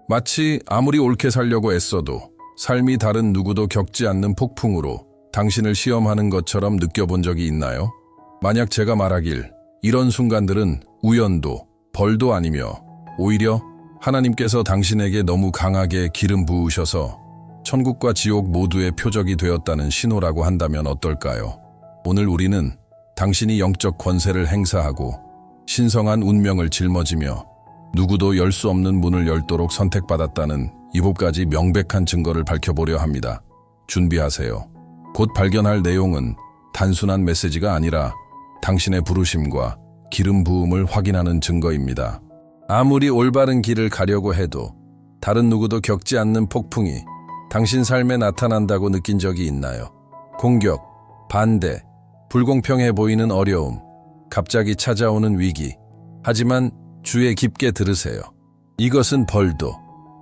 마치 아무리 옳게 살려고 애써도 삶이 다른 누구도 겪지 않는 폭풍으로 당신을 시험하는 것처럼 느껴본 적이 있나요? 만약 제가 말하길 이런 순간들은 우연도 벌도 아니며 오히려 하나님께서 당신에게 너무 강하게 기름 부으셔서 천국과 지옥 모두의 표적이 되었다는 신호라고 한다면 어떨까요? 오늘 우리는 당신이 영적 권세를 행사하고 신성한 운명을 짊어지며 누구도 열 수 없는 문을 열도록 선택받았다는 7가지 명백한 증거를 밝혀보려 합니다. 준비하세요. 곧 발견할 내용은 단순한 메시지가 아니라 당신의 부르심과 기름 부음을 확인하는 증거입니다. 아무리 올바른 길을 가려고 해도 다른 누구도 겪지 않는 폭풍이 당신 삶에 나타난다고 느낀 적이 있나요? 공격, 반대, 불공평해 보이는 어려움, 갑자기 찾아오는 위기. 하지만 주의 깊게 들으세요. 이것은 벌도,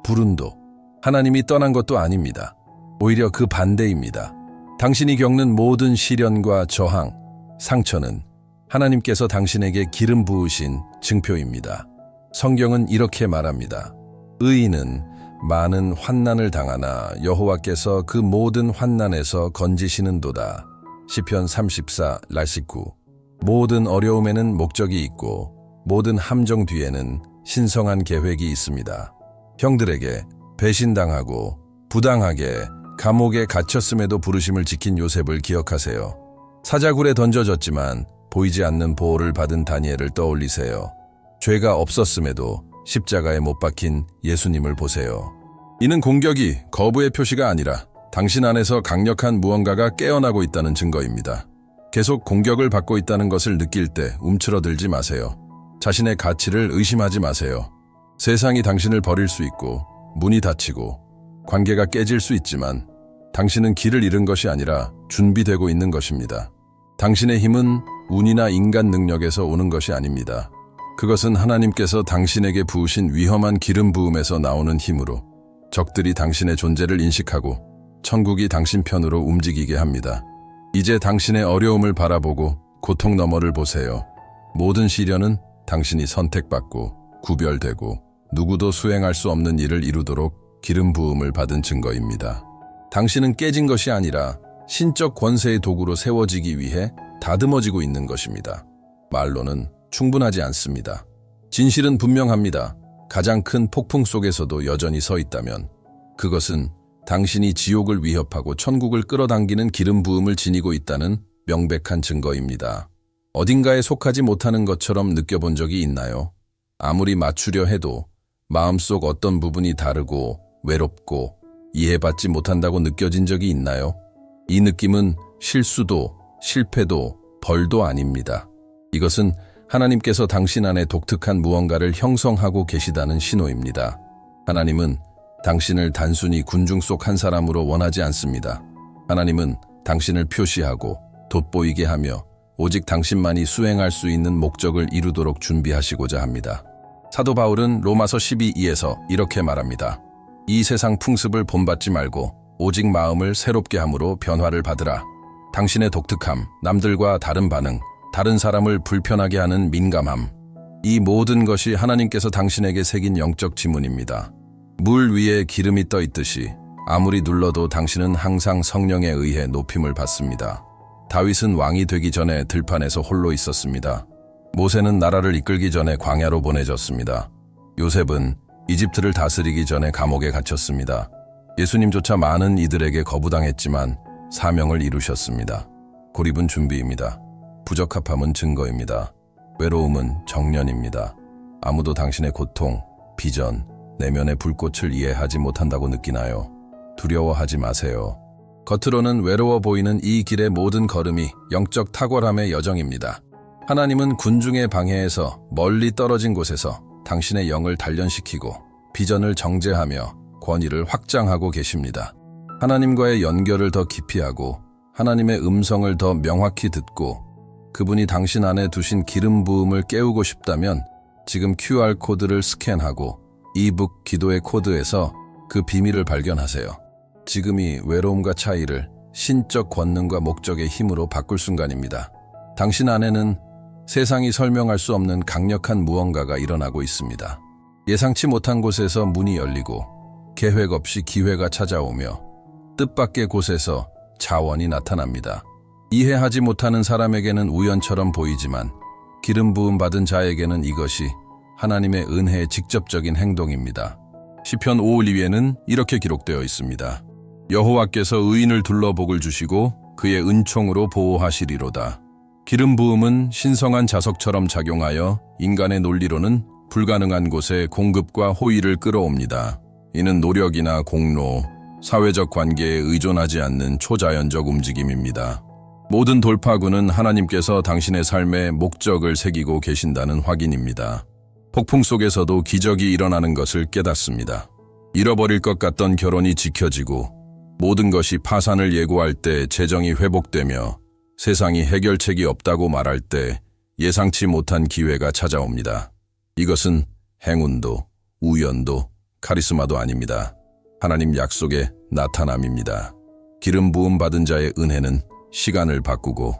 불운도, 하나님이 떠난 것도 아닙니다. 오히려 그 반대입니다. 당신이 겪는 모든 시련과 저항, 상처는 하나님께서 당신에게 기름 부으신 증표입니다. 성경은 이렇게 말합니다. 의인은 많은 환난을 당하나 여호와께서 그 모든 환난에서 건지시는도다. 시편 34:19. 모든 어려움에는 목적이 있고 모든 함정 뒤에는 신성한 계획이 있습니다. 형들에게 배신당하고 부당하게 감옥에 갇혔음에도 부르심을 지킨 요셉을 기억하세요. 사자굴에 던져졌지만 보이지 않는 보호를 받은 다니엘을 떠올리세요. 죄가 없었음에도 십자가에 못 박힌 예수님을 보세요. 이는 공격이 거부의 표시가 아니라 당신 안에서 강력한 무언가가 깨어나고 있다는 증거입니다. 계속 공격을 받고 있다는 것을 느낄 때 움츠러들지 마세요. 자신의 가치를 의심하지 마세요. 세상이 당신을 버릴 수 있고 문이 닫히고 관계가 깨질 수 있지만 당신은 길을 잃은 것이 아니라 준비되고 있는 것입니다. 당신의 힘은 운이나 인간 능력에서 오는 것이 아닙니다. 그것은 하나님께서 당신에게 부으신 위험한 기름 부음에서 나오는 힘으로 적들이 당신의 존재를 인식하고 천국이 당신 편으로 움직이게 합니다. 이제 당신의 어려움을 바라보고 고통 너머를 보세요. 모든 시련은 당신이 선택받고 구별되고 누구도 수행할 수 없는 일을 이루도록 기름 부음을 받은 증거입니다. 당신은 깨진 것이 아니라 신적 권세의 도구로 세워지기 위해 다듬어지고 있는 것입니다. 말로는 충분하지 않습니다. 진실은 분명합니다. 가장 큰 폭풍 속에서도 여전히 서 있다면 그것은 당신이 지옥을 위협하고 천국을 끌어당기는 기름 부음을 지니고 있다는 명백한 증거입니다. 어딘가에 속하지 못하는 것처럼 느껴본 적이 있나요? 아무리 맞추려 해도 마음속 어떤 부분이 다르고 외롭고 이해받지 못한다고 느껴진 적이 있나요? 이 느낌은 실수도 실패도 벌도 아닙니다. 이것은 하나님께서 당신 안에 독특한 무언가를 형성하고 계시다는 신호입니다. 하나님은 당신을 단순히 군중 속 한 사람으로 원하지 않습니다. 하나님은 당신을 표시하고 돋보이게 하며 오직 당신만이 수행할 수 있는 목적을 이루도록 준비하시고자 합니다. 사도 바울은 로마서 12:2에서 이렇게 말합니다. 이 세상 풍습을 본받지 말고 오직 마음을 새롭게 함으로 변화를 받으라. 당신의 독특함, 남들과 다른 반응, 다른 사람을 불편하게 하는 민감함, 이 모든 것이 하나님께서 당신에게 새긴 영적 지문입니다. 물 위에 기름이 떠 있듯이 아무리 눌러도 당신은 항상 성령에 의해 높임을 받습니다. 다윗은 왕이 되기 전에 들판에서 홀로 있었습니다. 모세는 나라를 이끌기 전에 광야로 보내졌습니다. 요셉은 이집트를 다스리기 전에 감옥에 갇혔습니다. 예수님조차 많은 이들에게 거부당했지만 사명을 이루셨습니다. 고립은 준비입니다. 부적합함은 증거입니다. 외로움은 정련입니다. 아무도 당신의 고통, 비전, 내면의 불꽃을 이해하지 못한다고 느끼나요? 두려워하지 마세요. 겉으로는 외로워 보이는 이 길의 모든 걸음이 영적 탁월함의 여정입니다. 하나님은 군중의 방해에서 멀리 떨어진 곳에서 당신의 영을 단련시키고 비전을 정제하며 권위를 확장하고 계십니다. 하나님과의 연결을 더 깊이 하고 하나님의 음성을 더 명확히 듣고 그분이 당신 안에 두신 기름 부음을 깨우고 싶다면 지금 QR코드를 스캔하고 이북 기도의 코드에서 그 비밀을 발견하세요. 지금이 외로움과 차이를 신적 권능과 목적의 힘으로 바꿀 순간입니다. 당신 안에는 세상이 설명할 수 없는 강력한 무언가가 일어나고 있습니다. 예상치 못한 곳에서 문이 열리고 계획 없이 기회가 찾아오며 뜻밖의 곳에서 자원이 나타납니다. 이해하지 못하는 사람에게는 우연처럼 보이지만 기름 부음 받은 자에게는 이것이 하나님의 은혜의 직접적인 행동입니다. 시편 5:2에는 이렇게 기록되어 있습니다. 여호와께서 의인을 둘러 복을 주시고 그의 은총으로 보호하시리로다. 기름 부음은 신성한 자석처럼 작용하여 인간의 논리로는 불가능한 곳에 공급과 호의를 끌어옵니다. 이는 노력이나 공로, 사회적 관계에 의존하지 않는 초자연적 움직임입니다. 모든 돌파구는 하나님께서 당신의 삶에 목적을 새기고 계신다는 확인입니다. 폭풍 속에서도 기적이 일어나는 것을 깨닫습니다. 잃어버릴 것 같던 결혼이 지켜지고 모든 것이 파산을 예고할 때 재정이 회복되며 세상이 해결책이 없다고 말할 때 예상치 못한 기회가 찾아옵니다. 이것은 행운도, 우연도, 카리스마도 아닙니다. 하나님 약속의 나타남입니다. 기름 부음 받은 자의 은혜는 시간을 바꾸고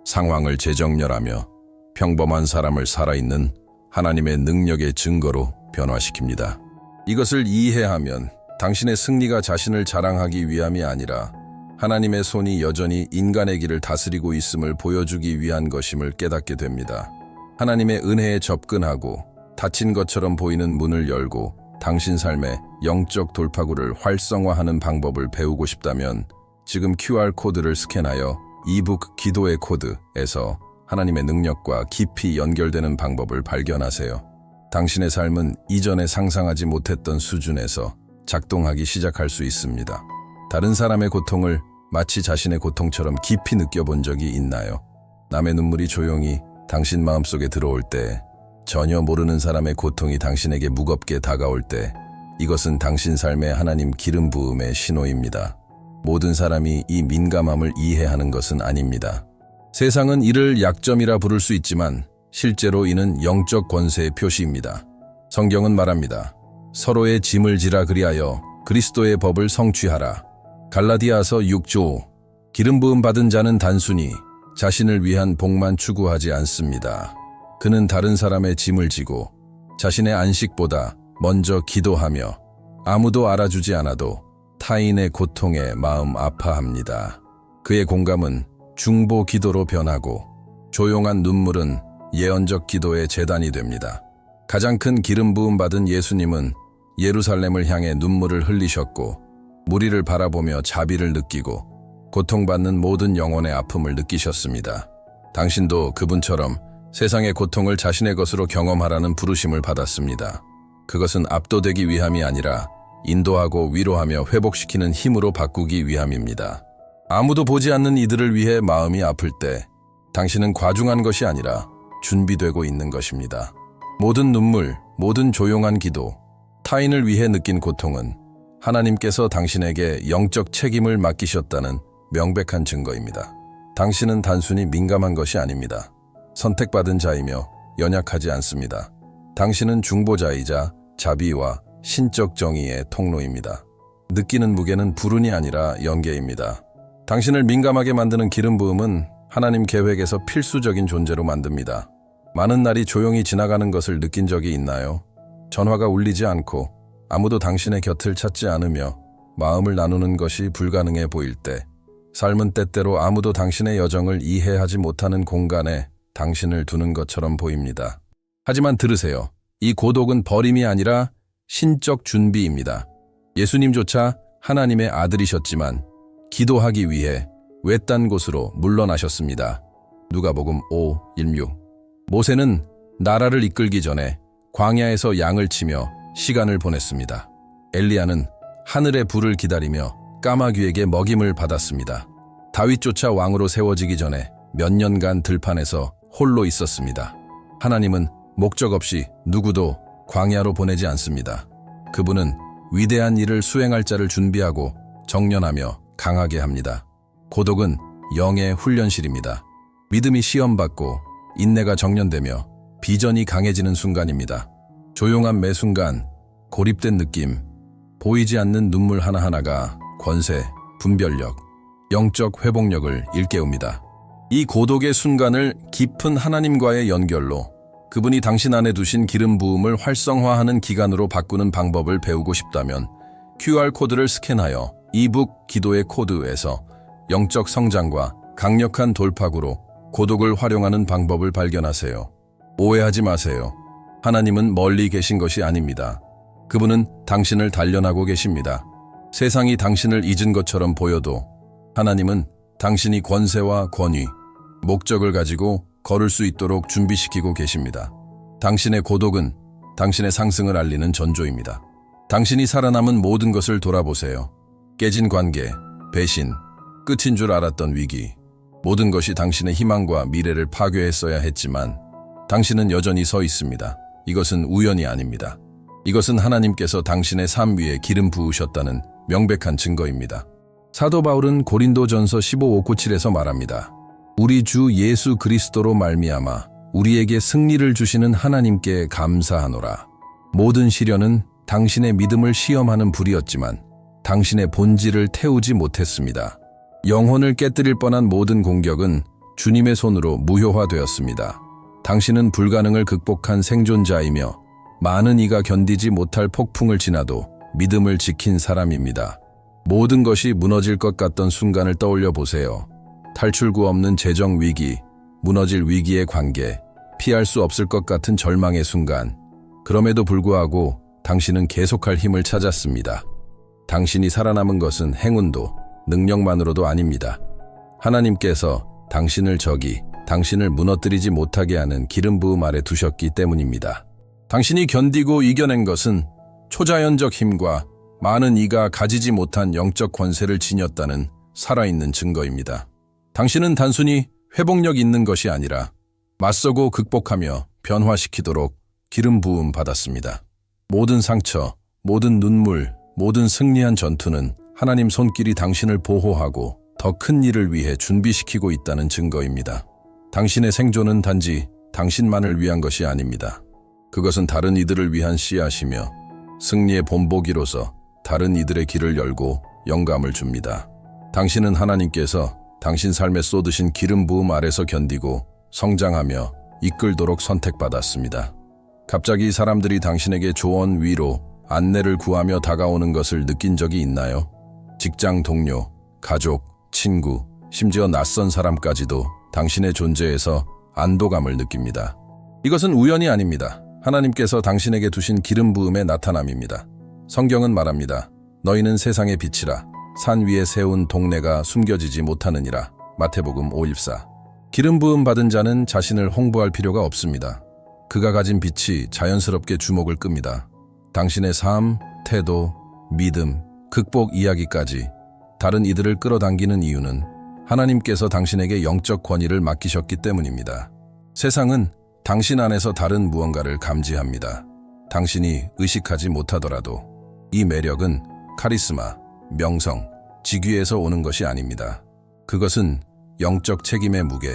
상황을 재정렬하며 평범한 사람을 살아있는 하나님의 능력의 증거로 변화시킵니다. 이것을 이해하면 당신의 승리가 자신을 자랑하기 위함이 아니라 하나님의 손이 여전히 인간의 길을 다스리고 있음을 보여주기 위한 것임을 깨닫게 됩니다. 하나님의 은혜에 접근하고 닫힌 것처럼 보이는 문을 열고 당신 삶의 영적 돌파구를 활성화하는 방법을 배우고 싶다면 지금 QR코드를 스캔하여 이북 기도의 코드에서 하나님의 능력과 깊이 연결되는 방법을 발견하세요. 당신의 삶은 이전에 상상하지 못했던 수준에서 작동하기 시작할 수 있습니다. 다른 사람의 고통을 마치 자신의 고통처럼 깊이 느껴본 적이 있나요? 남의 눈물이 조용히 당신 마음속에 들어올 때, 전혀 모르는 사람의 고통이 당신에게 무겁게 다가올 때, 이것은 당신 삶에 하나님 기름 부음의 신호입니다. 모든 사람이 이 민감함을 이해하는 것은 아닙니다. 세상은 이를 약점이라 부를 수 있지만 실제로 이는 영적 권세의 표시입니다. 성경은 말합니다. 서로의 짐을 지라 그리하여 그리스도의 법을 성취하라. 갈라디아서 6조. 기름 부음 받은 자는 단순히 자신을 위한 복만 추구하지 않습니다. 그는 다른 사람의 짐을 지고 자신의 안식보다 먼저 기도하며 아무도 알아주지 않아도 타인의 고통에 마음 아파합니다. 그의 공감은 중보 기도로 변하고 조용한 눈물은 예언적 기도의 제단이 됩니다. 가장 큰 기름 부음 받은 예수님은 예루살렘을 향해 눈물을 흘리셨고 무리를 바라보며 자비를 느끼고 고통받는 모든 영혼의 아픔을 느끼셨습니다. 당신도 그분처럼 세상의 고통을 자신의 것으로 경험하라는 부르심을 받았습니다. 그것은 압도되기 위함이 아니라 인도하고 위로하며 회복시키는 힘으로 바꾸기 위함입니다. 아무도 보지 않는 이들을 위해 마음이 아플 때 당신은 과중한 것이 아니라 준비되고 있는 것입니다. 모든 눈물, 모든 조용한 기도, 타인을 위해 느낀 고통은 하나님께서 당신에게 영적 책임을 맡기셨다는 명백한 증거입니다. 당신은 단순히 민감한 것이 아닙니다. 선택받은 자이며 연약하지 않습니다. 당신은 중보자이자 자비와 신적 정의의 통로입니다. 느끼는 무게는 불운이 아니라 연계입니다. 당신을 민감하게 만드는 기름 부음은 하나님 계획에서 필수적인 존재로 만듭니다. 많은 날이 조용히 지나가는 것을 느낀 적이 있나요? 전화가 울리지 않고 아무도 당신의 곁을 찾지 않으며 마음을 나누는 것이 불가능해 보일 때, 삶은 때때로 아무도 당신의 여정을 이해하지 못하는 공간에 당신을 두는 것처럼 보입니다. 하지만 들으세요. 이 고독은 버림이 아니라 신적 준비입니다. 예수님조차 하나님의 아들이셨지만 기도하기 위해 외딴 곳으로 물러나셨습니다. 누가복음 5:16. 모세는 나라를 이끌기 전에 광야에서 양을 치며 시간을 보냈습니다. 엘리야는 하늘의 불을 기다리며 까마귀에게 먹임을 받았습니다. 다윗조차 왕으로 세워지기 전에 몇 년간 들판에서 홀로 있었습니다. 하나님은 목적 없이 누구도 광야로 보내지 않습니다. 그분은 위대한 일을 수행할 자를 준비하고 정련하며 강하게 합니다. 고독은 영의 훈련실입니다. 믿음이 시험받고 인내가 정련되며 비전이 강해지는 순간입니다. 조용한 매 순간, 고립된 느낌, 보이지 않는 눈물 하나하나가 권세, 분별력, 영적 회복력을 일깨웁니다. 이 고독의 순간을 깊은 하나님과의 연결로, 그분이 당신 안에 두신 기름 부음을 활성화하는 기간으로 바꾸는 방법을 배우고 싶다면 QR코드를 스캔하여 이북 기도의 코드에서 영적 성장과 강력한 돌파구로 고독을 활용하는 방법을 발견하세요. 오해하지 마세요. 하나님은 멀리 계신 것이 아닙니다. 그분은 당신을 단련하고 계십니다. 세상이 당신을 잊은 것처럼 보여도 하나님은 당신이 권세와 권위, 목적을 가지고 걸을 수 있도록 준비시키고 계십니다. 당신의 고독은 당신의 상승을 알리는 전조입니다. 당신이 살아남은 모든 것을 돌아보세요. 깨진 관계, 배신, 끝인 줄 알았던 위기, 모든 것이 당신의 희망과 미래를 파괴했어야 했지만 당신은 여전히 서 있습니다. 이것은 우연이 아닙니다. 이것은 하나님께서 당신의 삶 위에 기름 부으셨다는 명백한 증거입니다. 사도 바울은 고린도전서 15:5-9-7에서 말합니다. 우리 주 예수 그리스도로 말미암아 우리에게 승리를 주시는 하나님께 감사하노라. 모든 시련은 당신의 믿음을 시험하는 불이었지만 당신의 본질을 태우지 못했습니다. 영혼을 깨뜨릴 뻔한 모든 공격은 주님의 손으로 무효화되었습니다. 당신은 불가능을 극복한 생존자이며 많은 이가 견디지 못할 폭풍을 지나도 믿음을 지킨 사람입니다. 모든 것이 무너질 것 같던 순간을 떠올려 보세요. 탈출구 없는 재정 위기, 무너질 위기의 관계, 피할 수 없을 것 같은 절망의 순간. 그럼에도 불구하고 당신은 계속할 힘을 찾았습니다. 당신이 살아남은 것은 행운도 능력만으로도 아닙니다. 하나님께서 당신을 당신을 무너뜨리지 못하게 하는 기름 부음 아래 두셨기 때문입니다. 당신이 견디고 이겨낸 것은 초자연적 힘과 많은 이가 가지지 못한 영적 권세를 지녔다는 살아있는 증거입니다. 당신은 단순히 회복력 있는 것이 아니라 맞서고 극복하며 변화시키도록 기름 부음 받았습니다. 모든 상처, 모든 눈물, 모든 승리한 전투는 하나님 손길이 당신을 보호하고 더 큰 일을 위해 준비시키고 있다는 증거입니다. 당신의 생존은 단지 당신만을 위한 것이 아닙니다. 그것은 다른 이들을 위한 씨앗이며 승리의 본보기로서 다른 이들의 길을 열고 영감을 줍니다. 당신은 하나님께서 당신 삶에 쏟으신 기름 부음 아래서 견디고 성장하며 이끌도록 선택받았습니다. 갑자기 사람들이 당신에게 조언, 위로, 안내를 구하며 다가오는 것을 느낀 적이 있나요? 직장 동료, 가족, 친구, 심지어 낯선 사람까지도 당신의 존재에서 안도감을 느낍니다. 이것은 우연이 아닙니다. 하나님께서 당신에게 두신 기름 부음의 나타남입니다. 성경은 말합니다. 너희는 세상의 빛이라. 산 위에 세운 동네가 숨겨지지 못하느니라. 마태복음 5:14. 기름 부음 받은 자는 자신을 홍보할 필요가 없습니다. 그가 가진 빛이 자연스럽게 주목을 끕니다. 당신의 삶, 태도, 믿음, 극복 이야기까지 다른 이들을 끌어당기는 이유는 하나님께서 당신에게 영적 권위를 맡기셨기 때문입니다. 세상은 당신 안에서 다른 무언가를 감지합니다. 당신이 의식하지 못하더라도 이 매력은 카리스마, 명성, 직위에서 오는 것이 아닙니다. 그것은 영적 책임의 무게,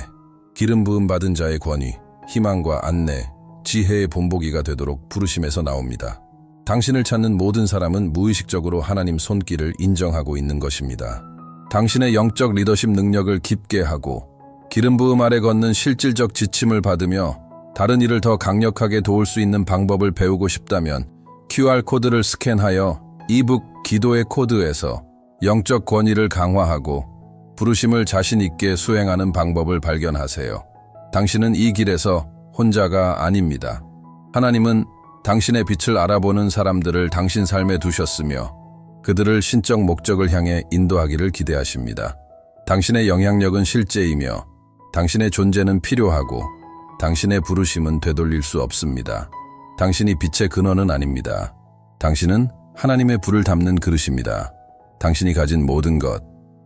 기름 부음 받은 자의 권위, 희망과 안내, 지혜의 본보기가 되도록 부르심에서 나옵니다. 당신을 찾는 모든 사람은 무의식적으로 하나님 손길을 인정하고 있는 것입니다. 당신의 영적 리더십 능력을 깊게 하고 기름 부음 아래 걷는 실질적 지침을 받으며 다른 이를 더 강력하게 도울 수 있는 방법을 배우고 싶다면 QR코드를 스캔하여 이북 기도의 코드에서 영적 권위를 강화하고 부르심을 자신 있게 수행하는 방법을 발견하세요. 당신은 이 길에서 혼자가 아닙니다. 하나님은 당신의 빛을 알아보는 사람들을 당신 삶에 두셨으며 그들을 신적 목적을 향해 인도하기를 기대하십니다. 당신의 영향력은 실제이며 당신의 존재는 필요하고 당신의 부르심은 되돌릴 수 없습니다. 당신이 빛의 근원은 아닙니다. 당신은 하나님의 불을 담는 그릇입니다. 당신이 가진 모든 것,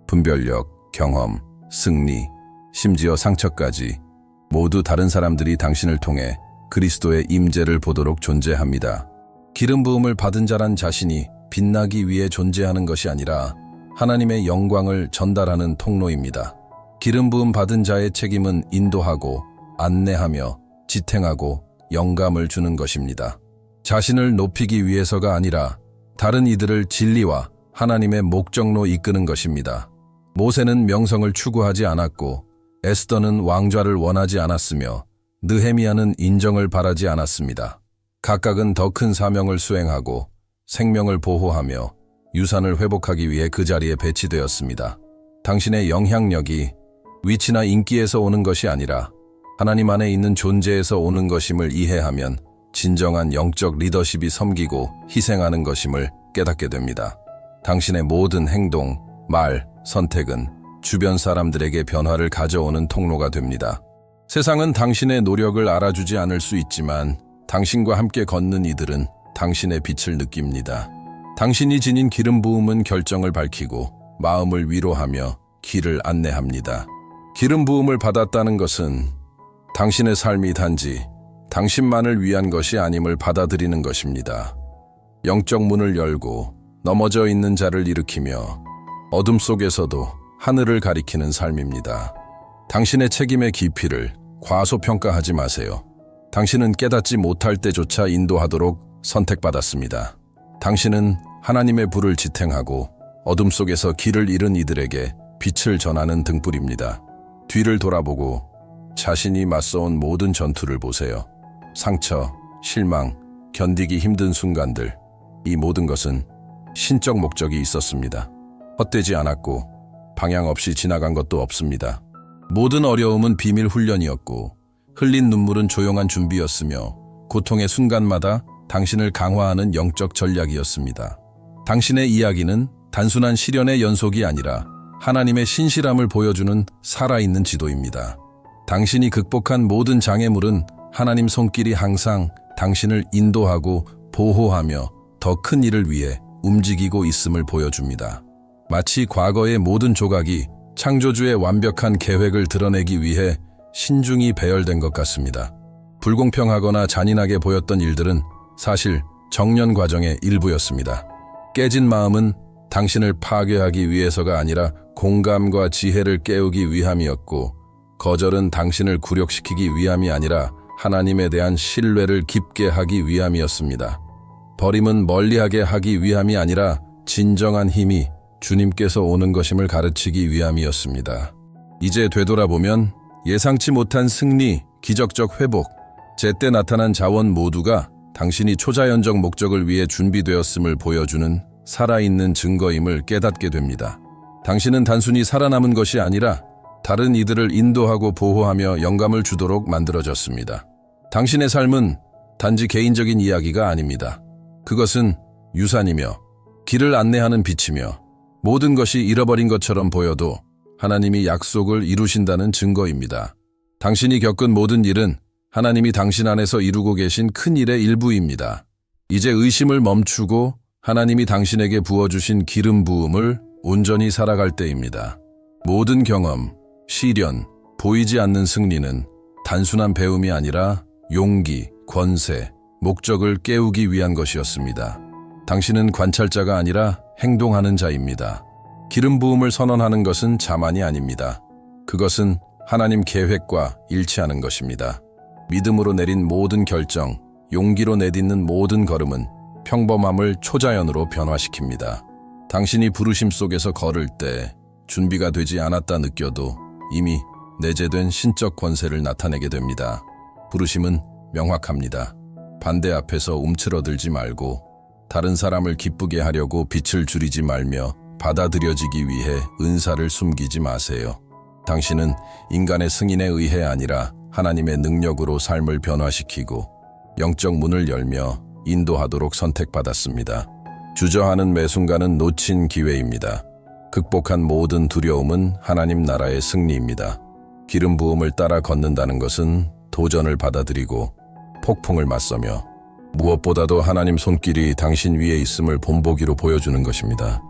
분별력, 경험, 승리, 심지어 상처까지 모두 다른 사람들이 당신을 통해 그리스도의 임재를 보도록 존재합니다. 기름 부음을 받은 자란 자신이 빛나기 위해 존재하는 것이 아니라 하나님의 영광을 전달하는 통로입니다. 기름 부음 받은 자의 책임은 인도하고 안내하며 지탱하고 영감을 주는 것입니다. 자신을 높이기 위해서가 아니라 다른 이들을 진리와 하나님의 목적로 이끄는 것입니다. 모세는 명성을 추구하지 않았고 에스더는 왕좌를 원하지 않았으며 느헤미야는 인정을 바라지 않았습니다. 각각은 더 큰 사명을 수행하고 생명을 보호하며 유산을 회복하기 위해 그 자리에 배치되었습니다. 당신의 영향력이 위치나 인기에서 오는 것이 아니라 하나님 안에 있는 존재에서 오는 것임을 이해하면 진정한 영적 리더십이 섬기고 희생하는 것임을 깨닫게 됩니다. 당신의 모든 행동, 말, 선택은 주변 사람들에게 변화를 가져오는 통로가 됩니다. 세상은 당신의 노력을 알아주지 않을 수 있지만 당신과 함께 걷는 이들은 당신의 빛을 느낍니다. 당신이 지닌 기름 부음은 결정을 밝히고 마음을 위로하며 길을 안내합니다. 기름 부음을 받았다는 것은 당신의 삶이 단지 당신만을 위한 것이 아님을 받아들이는 것입니다. 영적 문을 열고 넘어져 있는 자를 일으키며 어둠 속에서도 하늘을 가리키는 삶입니다. 당신의 책임의 깊이를 과소평가하지 마세요. 당신은 깨닫지 못할 때조차 인도하도록 선택받았습니다. 당신은 하나님의 불을 지탱하고 어둠 속에서 길을 잃은 이들에게 빛을 전하는 등불입니다. 뒤를 돌아보고 자신이 맞서온 모든 전투를 보세요. 상처, 실망, 견디기 힘든 순간들, 이 모든 것은 신적 목적이 있었습니다. 헛되지 않았고 방향 없이 지나간 것도 없습니다. 모든 어려움은 비밀 훈련이었고 흘린 눈물은 조용한 준비였으며 고통의 순간마다 당신을 강화하는 영적 전략이었습니다. 당신의 이야기는 단순한 시련의 연속이 아니라 하나님의 신실함을 보여주는 살아있는 지도입니다. 당신이 극복한 모든 장애물은 하나님 손길이 항상 당신을 인도하고 보호하며 더 큰 일을 위해 움직이고 있음을 보여줍니다. 마치 과거의 모든 조각이 창조주의 완벽한 계획을 드러내기 위해 신중히 배열된 것 같습니다. 불공평하거나 잔인하게 보였던 일들은 사실 정련 과정의 일부였습니다. 깨진 마음은 당신을 파괴하기 위해서가 아니라 공감과 지혜를 깨우기 위함이었고, 거절은 당신을 굴욕시키기 위함이 아니라 하나님에 대한 신뢰를 깊게 하기 위함이었습니다. 버림은 멀리하게 하기 위함이 아니라 진정한 힘이 주님께서 오는 것임을 가르치기 위함이었습니다. 이제 되돌아보면 예상치 못한 승리, 기적적 회복, 제때 나타난 자원 모두가 당신이 초자연적 목적을 위해 준비되었음을 보여주는 살아있는 증거임을 깨닫게 됩니다. 당신은 단순히 살아남은 것이 아니라 다른 이들을 인도하고 보호하며 영감을 주도록 만들어졌습니다. 당신의 삶은 단지 개인적인 이야기가 아닙니다. 그것은 유산이며 길을 안내하는 빛이며 모든 것이 잃어버린 것처럼 보여도 하나님이 약속을 이루신다는 증거입니다. 당신이 겪은 모든 일은 하나님이 당신 안에서 이루고 계신 큰 일의 일부입니다. 이제 의심을 멈추고 하나님이 당신에게 부어주신 기름 부음을 온전히 살아갈 때입니다. 모든 경험, 시련, 보이지 않는 승리는 단순한 배움이 아니라 용기, 권세, 목적을 깨우기 위한 것이었습니다. 당신은 관찰자가 아니라 행동하는 자입니다. 기름 부음을 선언하는 것은 자만이 아닙니다. 그것은 하나님 계획과 일치하는 것입니다. 믿음으로 내린 모든 결정, 용기로 내딛는 모든 걸음은 평범함을 초자연으로 변화시킵니다. 당신이 부르심 속에서 걸을 때 준비가 되지 않았다 느껴도 이미 내재된 신적 권세를 나타내게 됩니다. 부르심은 명확합니다. 반대 앞에서 움츠러들지 말고 다른 사람을 기쁘게 하려고 빛을 줄이지 말며 받아들여지기 위해 은사를 숨기지 마세요. 당신은 인간의 승인에 의해 아니라 하나님의 능력으로 삶을 변화시키고 영적 문을 열며 인도하도록 선택받았습니다. 주저하는 매 순간은 놓친 기회입니다. 극복한 모든 두려움은 하나님 나라의 승리입니다. 기름 부음을 따라 걷는다는 것은 도전을 받아들이고 폭풍을 맞서며 무엇보다도 하나님 손길이 당신 위에 있음을 본보기로 보여주는 것입니다.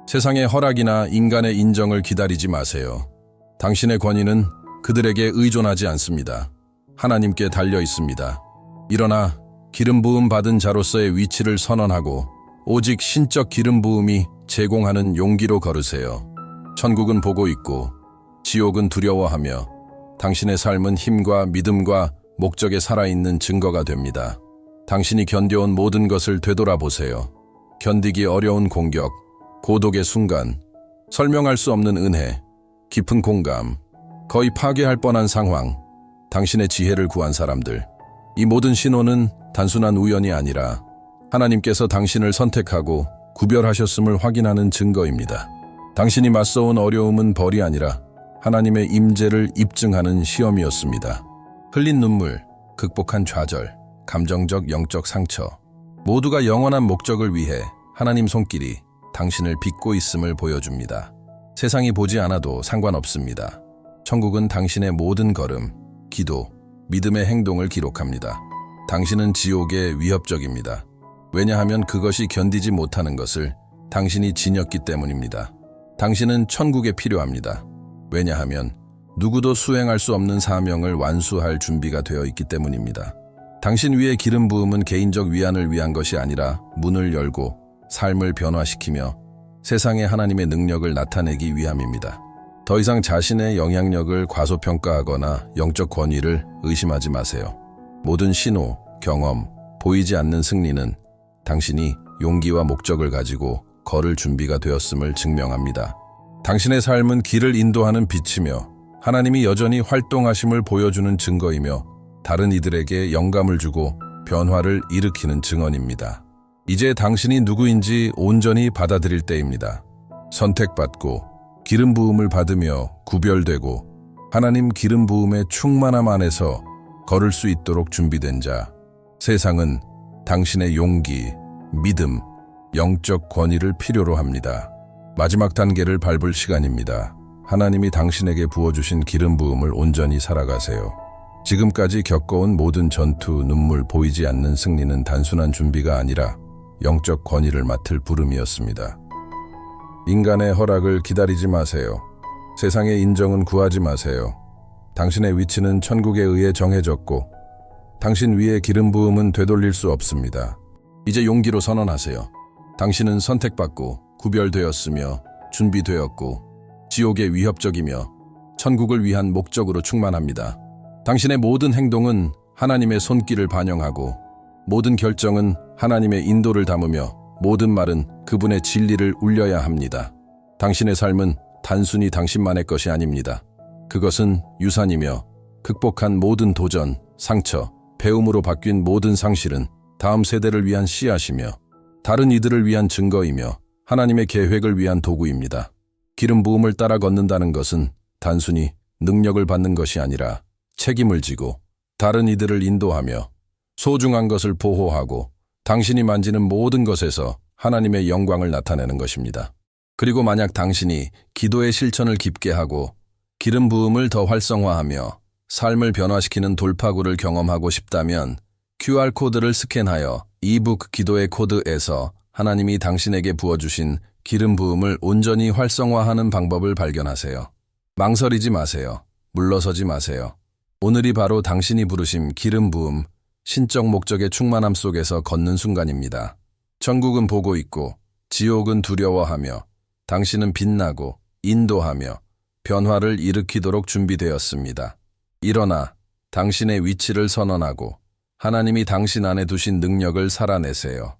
세상의 허락이나 인간의 인정을 기다리지 마세요. 당신의 권위는 그들에게 의존하지 않습니다. 하나님께 달려 있습니다. 일어나 기름 부음 받은 자로서의 위치를 선언하고 오직 신적 기름 부음이 제공하는 용기로 걸으세요. 천국은 보고 있고 지옥은 두려워하며 당신의 삶은 힘과 믿음과 목적에 살아있는 증거가 됩니다. 당신이 견뎌온 모든 것을 되돌아보세요. 견디기 어려운 공격, 고독의 순간, 설명할 수 없는 은혜, 깊은 공감, 거의 파괴할 뻔한 상황, 당신의 지혜를 구한 사람들. 이 모든 신호는 단순한 우연이 아니라 하나님께서 당신을 선택하고 구별하셨음을 확인하는 증거입니다. 당신이 맞서온 어려움은 벌이 아니라 하나님의 임재를 입증하는 시험이었습니다. 흘린 눈물, 극복한 좌절, 감정적 영적 상처, 모두가 영원한 목적을 위해 하나님 손길이 당신을 빚고 있음을 보여줍니다. 세상이 보지 않아도 상관없습니다. 천국은 당신의 모든 걸음, 기도, 믿음의 행동을 기록합니다. 당신은 지옥에 위협적입니다. 왜냐하면 그것이 견디지 못하는 것을 당신이 지녔기 때문입니다. 당신은 천국에 필요합니다. 왜냐하면 누구도 수행할 수 없는 사명을 완수할 준비가 되어 있기 때문입니다. 당신 위에 기름 부음은 개인적 위안을 위한 것이 아니라 문을 열고 삶을 변화시키며 세상에 하나님의 능력을 나타내기 위함입니다. 더 이상 자신의 영향력을 과소평가하거나 영적 권위를 의심하지 마세요. 모든 신호, 경험, 보이지 않는 승리는 당신이 용기와 목적을 가지고 걸을 준비가 되었음을 증명합니다. 당신의 삶은 길을 인도하는 빛이며 하나님이 여전히 활동하심을 보여주는 증거이며 다른 이들에게 영감을 주고 변화를 일으키는 증언입니다. 이제 당신이 누구인지 온전히 받아들일 때입니다. 선택받고 기름 부음을 받으며 구별되고 하나님 기름 부음의 충만함 안에서 걸을 수 있도록 준비된 자. 세상은 당신의 용기, 믿음, 영적 권위를 필요로 합니다. 마지막 단계를 밟을 시간입니다. 하나님이 당신에게 부어주신 기름 부음을 온전히 살아가세요. 지금까지 겪어온 모든 전투, 눈물, 보이지 않는 승리는 단순한 준비가 아니라 영적 권위를 맡을 부름이었습니다. 인간의 허락을 기다리지 마세요. 세상의 인정은 구하지 마세요. 당신의 위치는 천국에 의해 정해졌고 당신 위의 기름 부음은 되돌릴 수 없습니다. 이제 용기로 선언하세요. 당신은 선택받고 구별되었으며 준비되었고 지옥에 위협적이며 천국을 위한 목적으로 충만합니다. 당신의 모든 행동은 하나님의 손길을 반영하고 모든 결정은 하나님의 인도를 담으며 모든 말은 그분의 진리를 울려야 합니다. 당신의 삶은 단순히 당신만의 것이 아닙니다. 그것은 유산이며 극복한 모든 도전, 상처, 배움으로 바뀐 모든 상실은 다음 세대를 위한 씨앗이며 다른 이들을 위한 증거이며 하나님의 계획을 위한 도구입니다. 기름 부음을 따라 걷는다는 것은 단순히 능력을 받는 것이 아니라 책임을 지고 다른 이들을 인도하며 소중한 것을 보호하고 당신이 만지는 모든 것에서 하나님의 영광을 나타내는 것입니다. 그리고 만약 당신이 기도의 실천을 깊게 하고 기름 부음을 더 활성화하며 삶을 변화시키는 돌파구를 경험하고 싶다면 QR코드를 스캔하여 이북 기도의 코드에서 하나님이 당신에게 부어주신 기름 부음을 온전히 활성화하는 방법을 발견하세요. 망설이지 마세요. 물러서지 마세요. 오늘이 바로 당신이 부르심 기름 부음, 신적 목적의 충만함 속에서 걷는 순간입니다. 천국은 보고 있고 지옥은 두려워하며 당신은 빛나고 인도하며 변화를 일으키도록 준비되었습니다. 일어나 당신의 위치를 선언하고 하나님이 당신 안에 두신 능력을 살아내세요.